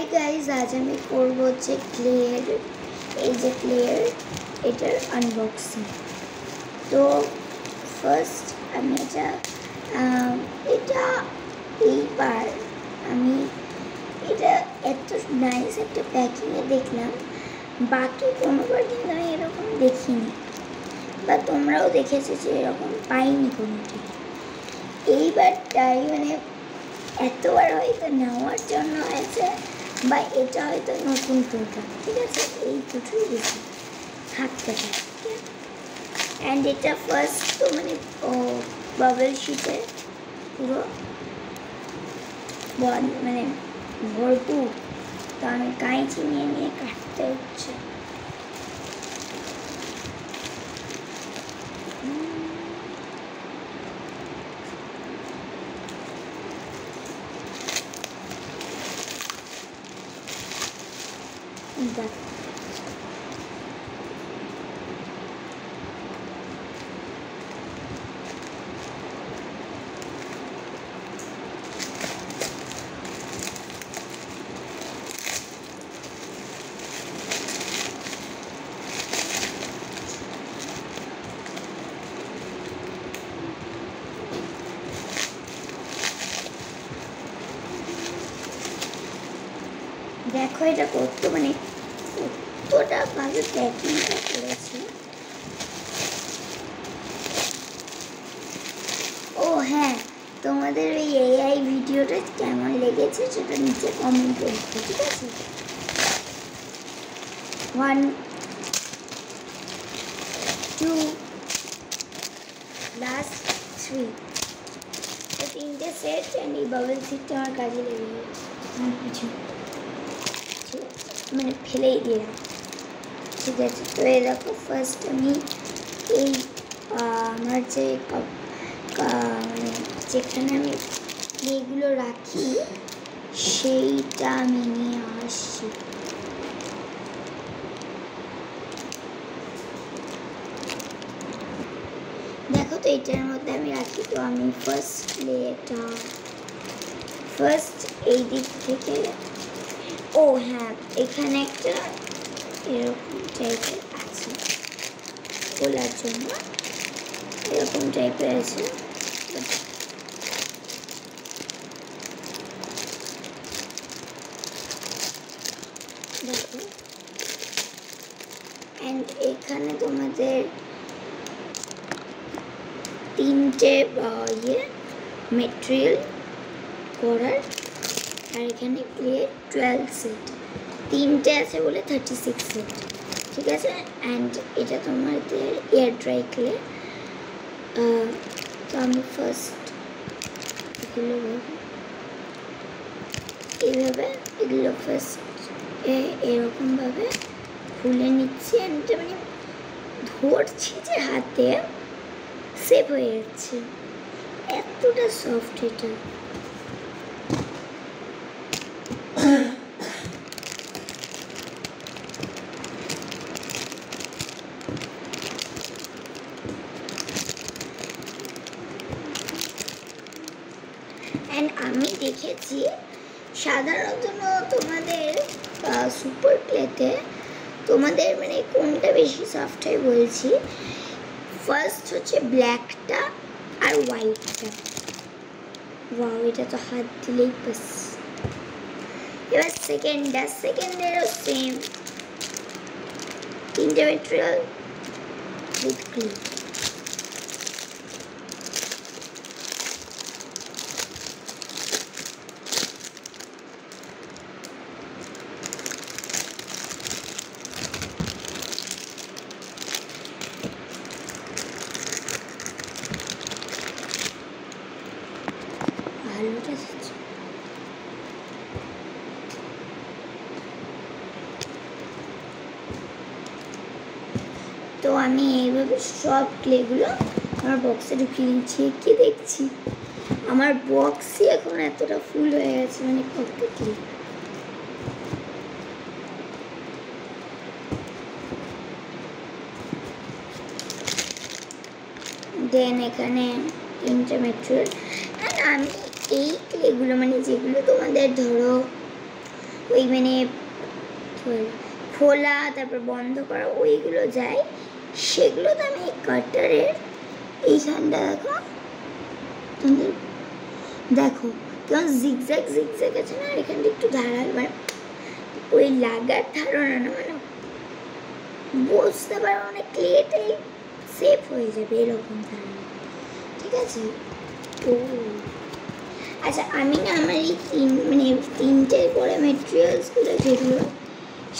Hi guys, आज আমি করব যে ক্লের এই যে ক্লের এটার আনবক্সিং। তো ফার্স্ট আমি এটা এইবার আমি এটা এত নাইস একটা প্যাকিংয়ে দেখলাম, বাকি কোনোবার কিন্তু আমি এরকম দেখিনি বা তোমরাও দেখেছো যে এরকম পাইনি কোনোটি। এইবারটাই মানে এতবার হয়তো নেওয়ার জন্য হয়েছে বা এটা হয়তো নতুন প্রোডাক্ট, ঠিক আছে? এই দুটোই বেশি থাকতে পারে। অ্যান্ড এটা ফার্স্ট তো মানে বাবল শিটে পুরো মানে ভরপুর, তো আমি কাঁচি নিয়ে নিয়ে কাটতে হচ্ছে। দেখো এটা কত মানে কতটা ভালো প্যাকিংটা করেছে। ও হ্যাঁ, তোমাদের ওই এআই ভিডিওটা কেমন লেগেছে সেটা নিচে কমেন্ট করতে, ঠিক আছে? 1 2 লাস্ট 3 তিনটে সেট অ্যান্ড এই বাবল সিটটা আমার কাজে লেগে গেছে, কিছু মানে ফেলেই দিলাম, ঠিক আছে? তো এই দেখো ফার্স্ট আমি এই আমার যে মানে যেখানে আমি এগুলো রাখি সেইটা আমি নিয়ে আসছি। দেখো তো এটার মধ্যে আমি রাখি। তো আমি ফার্স্ট এই দিক থেকে, ও হ্যাঁ এখানে একটা এরকম টাইপের আছে খোলার জন্য, এরকম টাইপের আছে। দেখো অ্যান্ড এখানে তোমাদের তিনটে মেটেরিয়াল করার, আর এখানে প্লেট 12 সেট, তিনটে আছে বলে 36 সেট, ঠিক আছে? অ্যান্ড এটা তোমাদের এয়ার ড্রাই ক্লে। তো আমি ফার্স্ট এগুলো ফার্স্ট এরকমভাবে খুলে নিচ্ছি। অ্যান্ড মানে ধরছি যে হাতে সেভ হয়ে যাচ্ছে, এতটা সফট এটা। অ্যান্ড আমি দেখেছি সাধারণত তোমাদের সুপার প্লেতে তোমাদের মানে কোনটা বেশি সফট হয় বলছি, ফার্স্ট হচ্ছে ব্ল্যাকটা আর হোয়াইটটা। ওয়াও, এটা তো হাত দিলেই বাস। এবার সেকেন্ডেরও সেম, তিনটে মেটেরিয়াল উইথ ক্লে। তো আমি এইভাবে সব ক্লেগুলো আমার বক্সে ঢুকিয়ে দিচ্ছি। কি দেখছি আমার বক্সই এখন এতটা ফুল হয়ে গেছে, মানে কত ক্লে। দেন এখানে তিনটে মেটেরিয়াল। আমি এই ক্লেগুলো মানে যেগুলো তোমাদের ধরো ওই মানে খোলা তারপর বন্ধ করা ওইগুলো যায়, সেগুলো তো আমি কাটারের এইখানটা দেখো কেমন জিগজ্যাগ জিগজ্যাগ আছে না, এখানটা একটু ধারাল, মানে ওই লাগার ধারণা না, মানে বুঝতে পারো অনেক ক্লেটাই সেফ হয়ে যাবে এরকম ধারণা। ঠিক আছে, তো আচ্ছা আমি না আমার এই তিনটে করে মেটেরিয়ালসগুলো যেগুলো,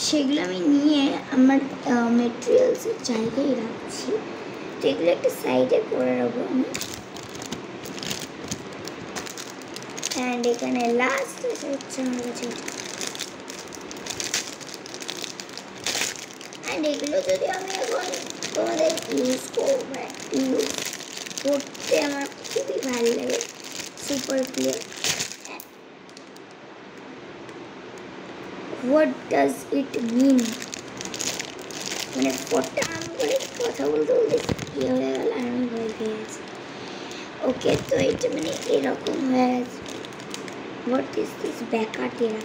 সেগুলো আমি নিয়ে আমার মেটেরিয়ালসের জায়গায় রাখছি। তো এগুলো একটা সাইডে করে রাখবো আমি। অ্যান্ড এখানে লাস্ট হচ্ছে আমার কাছে, অ্যান্ড এগুলো যদি আমি এখন তোমাদের ইউজ করতে আমার খুবই ভালো লাগে। Super clear, what does it mean, মানে ফটাম করে কথা বলতে বলতে ইয়ে হয়ে গেল আর আমি ভয় পেয়ে গেছি। ওকে, তো এটা মানে এরকম হয়ে গেছে। হোয়াট ইজ দিস ব্যাকাটেরা,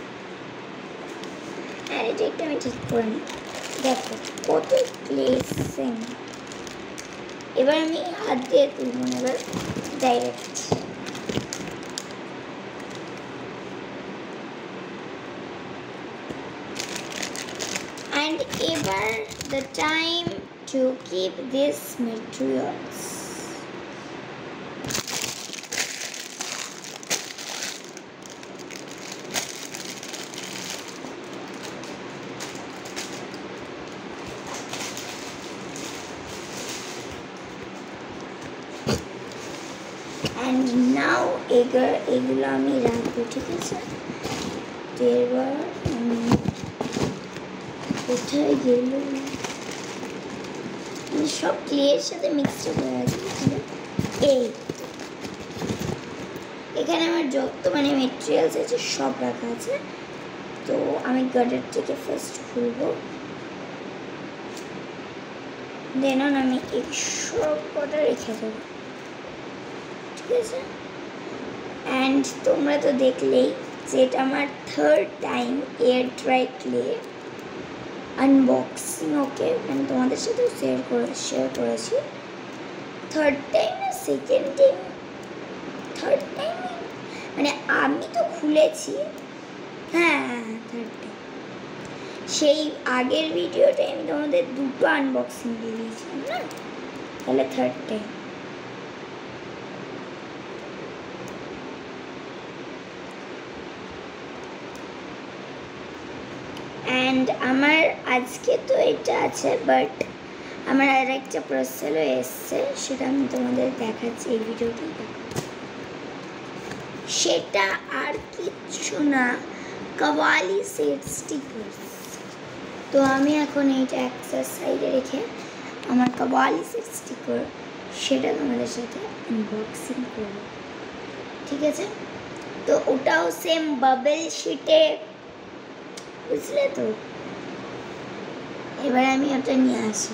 আর এটা একটা আমি ঠিক করে নিই। দেখো কত প্লেসিং, এবার আমি হাত দিয়ে তুলব না, এবার direct. And ever the time to keep these materials. And now এগুলো আমি রাখবো, ঠিক আছে। তো এবার আমি কোথায় গেল, সব ক্লের সাথে মিক্সড হয়ে আছে। এই এখানে আমার যত মানে মেটেরিয়ালস আছে সব রাখা আছে। তো আমি গার্ডারটিকে ফার্স্ট খুলবো, দেন আমি এই সব কটা রেখে দেবো, ঠিক আছে। অ্যান্ড তোমরা তো দেখলেই যে এটা আমার third time air dry clay unboxing. Okay, মানে তোমাদের সাথেও শেয়ার করেছি। থার্ড টাইম না সেকেন্ড টাইম, থার্ড টাইম মানে আমি তো খুলেছি, হ্যাঁ থার্ড টাইম। সেই আগের ভিডিওতে আমি তোমাদের দুটো আনবক্সিং দিয়ে দিয়েছিলাম না, তাহলে থার্ড টাইম। অ্যান্ড আমার আজকে তো এটা আছে, বাট আমার আর একটা পার্সেলও এসছে, সেটা আমি তোমাদের দেখাচ্ছি এই ভিডিওতেই দেখাচ্ছি। সেটা আর কিচ্ছু না, কাওয়ালি সেট স্টিকার্স। তো আমি এখন এইটা একটা সাইডে রেখে আমার কাওয়ালি সেট স্টিকার সেটা তোমাদের সাথে আনবক্সিং করব, ঠিক আছে। তো ওটাও সেম বাবেল শিটে, বুঝলে তো। এবার আমি ওটা নিয়ে আসি।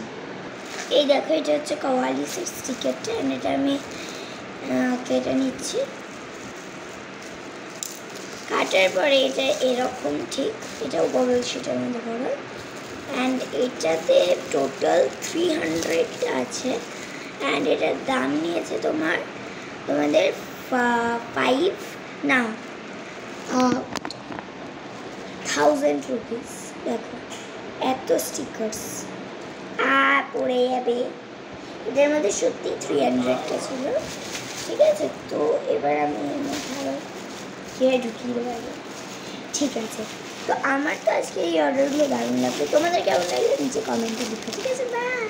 এই দেখো, এটা হচ্ছে কাওয়ালি সেট স্টিকারটা, এটা আমি কেটে নিচ্ছি। কাটার পরে এটা এরকম, ঠিক এটাও বাবেল শিটের মধ্যে করা। অ্যান্ড এটাতে টোটাল 300 আছে। অ্যান্ড এটার দাম নিয়েছে তোমাদের 1000 রুপিস। দেখো এত স্টিকার্স পড়ে যাবে, এটার মধ্যে সত্যি 300টা ছিল, ঠিক আছে। তো এবার আমি ভালো ঢুকিয়ে দেবো, ঠিক আছে। তো আমার তো আজকে এই অর্ডারগুলো দারুণ লাগবে, তোমাদের কেমন লাগবে নিচে কমেন্টে লিখো, ঠিক আছে। বাই।